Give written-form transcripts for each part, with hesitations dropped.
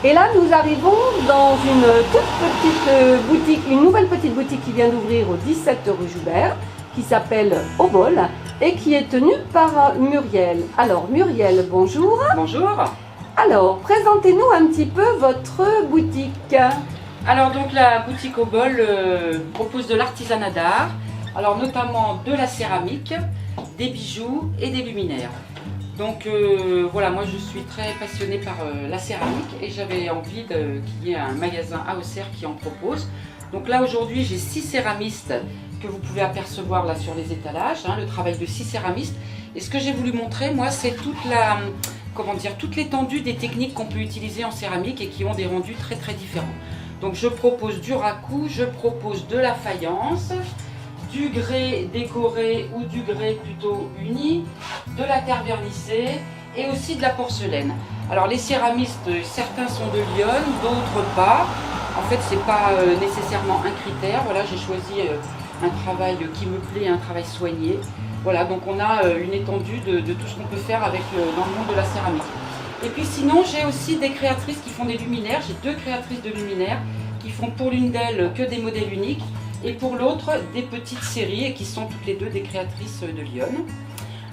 Et là, nous arrivons dans une toute petite boutique, une nouvelle petite boutique qui vient d'ouvrir au 17 rue Joubert, qui s'appelle Au Bol et qui est tenue par Muriel. Alors Muriel, bonjour. Bonjour. Alors, présentez-nous un petit peu votre boutique. Alors donc la boutique Au Bol propose de l'artisanat d'art, alors notamment de la céramique, des bijoux et des luminaires. Donc voilà, moi je suis très passionnée par la céramique et j'avais envie qu'il y ait un magasin à Auxerre qui en propose. Donc là aujourd'hui j'ai 6 céramistes que vous pouvez apercevoir là sur les étalages, hein, le travail de 6 céramistes. Et ce que j'ai voulu montrer moi c'est toute l'étendue des techniques qu'on peut utiliser en céramique et qui ont des rendus très très différents. Donc je propose du raku, je propose de la faïence, du grès décoré ou du grès plutôt uni, de la terre vernissée et aussi de la porcelaine. Alors les céramistes, certains sont de Lyon, d'autres pas. En fait, c'est pas nécessairement un critère. Voilà, j'ai choisi un travail qui me plaît, un travail soigné. Voilà, donc on a une étendue de tout ce qu'on peut faire avec, dans le monde de la céramique. Et puis sinon, j'ai aussi des créatrices qui font des luminaires. J'ai 2 créatrices de luminaires qui font pour l'une d'elles que des modèles uniques et pour l'autre des petites séries et qui sont toutes les 2 des créatrices de Lyon.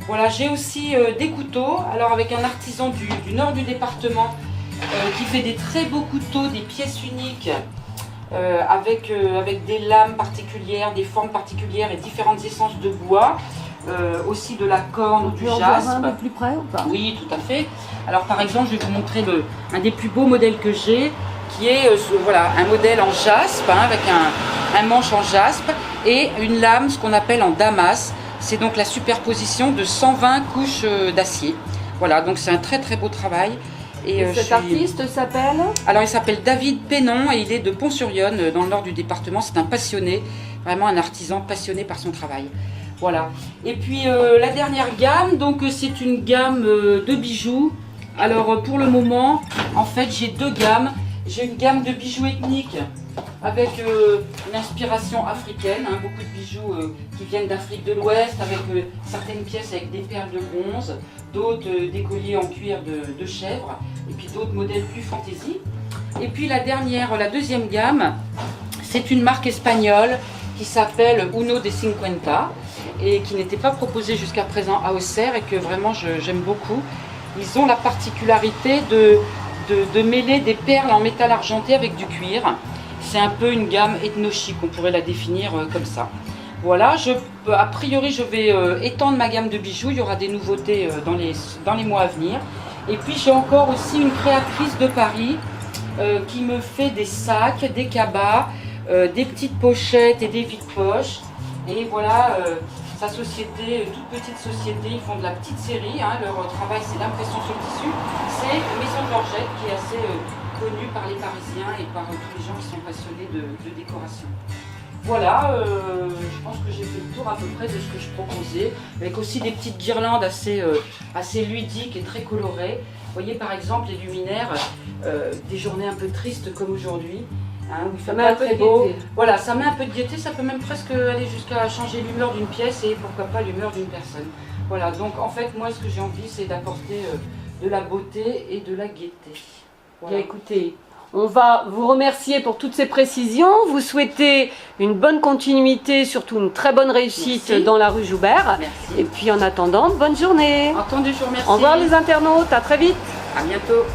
Voilà, j'ai aussi des couteaux, alors avec un artisan du nord du département qui fait des très beaux couteaux, des pièces uniques avec des lames particulières, des formes particulières et différentes essences de bois. Aussi de la corne ou du jaspe. Un peu plus près ou pas? Oui, tout à fait. Alors par exemple, je vais vous montrer un des plus beaux modèles que j'ai, qui est voilà, un modèle en jaspe, hein, avec un manche en jaspe et une lame, ce qu'on appelle en damas. C'est donc la superposition de 120 couches d'acier. Voilà, donc c'est un très très beau travail. Et cet artiste s'appelle? Alors il s'appelle David Pénon et il est de Pont-sur-Yonne, dans le nord du département. C'est un passionné, vraiment un artisan passionné par son travail. Voilà. Et puis la dernière gamme, donc c'est une gamme de bijoux. Alors pour le moment, en fait, j'ai 2 gammes. J'ai une gamme de bijoux ethniques avec une inspiration africaine, hein, beaucoup de bijoux qui viennent d'Afrique de l'Ouest, avec certaines pièces avec des perles de bronze, d'autres des colliers en cuir de chèvre, et puis d'autres modèles plus fantaisie. Et puis la deuxième gamme, c'est une marque espagnole qui s'appelle Uno de Cincuenta et qui n'était pas proposée jusqu'à présent à Auxerre et que vraiment j'aime beaucoup. Ils ont la particularité de mêler des perles en métal argenté avec du cuir. C'est un peu une gamme ethno-chic, on pourrait la définir comme ça. Voilà, a priori je vais étendre ma gamme de bijoux, il y aura des nouveautés dans les mois à venir. Et puis j'ai encore aussi une créatrice de Paris qui me fait des sacs, des cabas, des petites pochettes et des vides-poches. Et voilà, sa société, toute petite société, ils font de la petite série, hein, leur travail c'est l'impression sur tissu. C'est Maison Georgette qui est assez connue par les Parisiens et par tous les gens qui sont passionnés de décoration. Voilà, je pense que j'ai fait le tour à peu près de ce que je proposais, avec aussi des petites guirlandes assez ludiques et très colorées. Vous voyez par exemple les luminaires, des journées un peu tristes comme aujourd'hui. Hein, où il fait pas très beau. Voilà, ça met un peu de gaieté, ça peut même presque aller jusqu'à changer l'humeur d'une pièce et pourquoi pas l'humeur d'une personne. Voilà, donc en fait, moi ce que j'ai envie, c'est d'apporter de la beauté et de la gaieté. Voilà. Bien, écoutez, on va vous remercier pour toutes ces précisions, vous souhaiter une bonne continuité, surtout une très bonne réussite. Merci. Dans la rue Joubert. Merci. Et puis en attendant, bonne journée. Entendu, je vous remercie. Au revoir les internautes, à très vite. À bientôt.